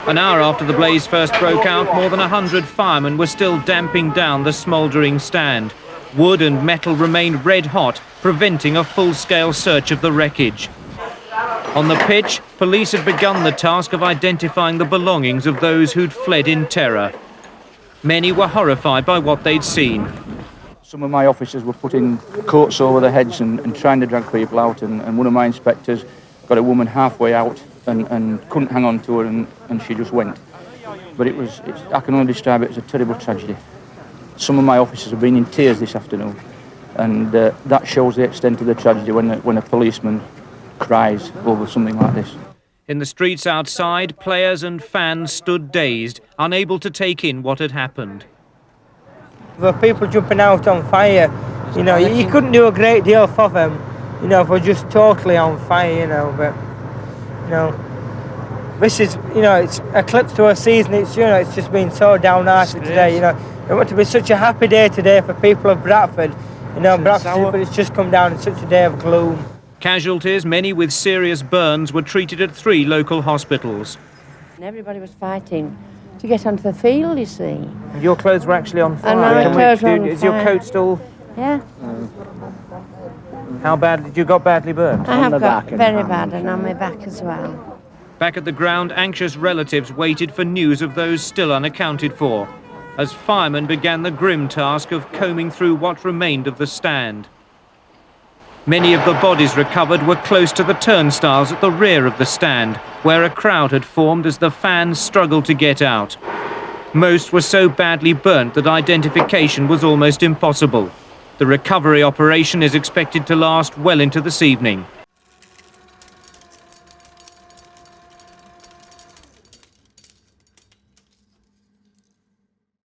An hour after the blaze first broke out, more than 100 firemen were still damping down the smouldering stand. Wood and metal remained red hot, preventing a full-scale search of the wreckage. On the pitch, police had begun the task of identifying the belongings of those who'd fled in terror. Many were horrified by what they'd seen. Some of my officers were putting coats over their heads and trying to drag people out, and one of my inspectors got a woman halfway out and couldn't hang on to her, and she just went. But I can only describe it as a terrible tragedy. Some of my officers have been in tears this afternoon, and that shows the extent of the tragedy when a policeman cries over something like this. In the streets outside, players and fans stood dazed, unable to take in what had happened. The people jumping out on fire, you couldn't do a great deal for them, for just totally on fire, but, this is, it's eclipsed to a season, it's just been so downhearted today, It wanted to be such a happy day today for people of Bradford, Bradford, but it's just come down in such a day of gloom. Casualties, many with serious burns, were treated at 3 local hospitals. And everybody was fighting to get onto the field, you see. Your clothes were actually on fire? And my clothes were on Is your fire. coat still? Yeah. How bad did you got badly burnt? I have got very bad, and on my back as well. Back at the ground, anxious relatives waited for news of those still unaccounted for, as firemen began the grim task of combing through what remained of the stand. Many of the bodies recovered were close to the turnstiles at the rear of the stand, where a crowd had formed as the fans struggled to get out. Most were so badly burnt that identification was almost impossible. The recovery operation is expected to last well into this evening.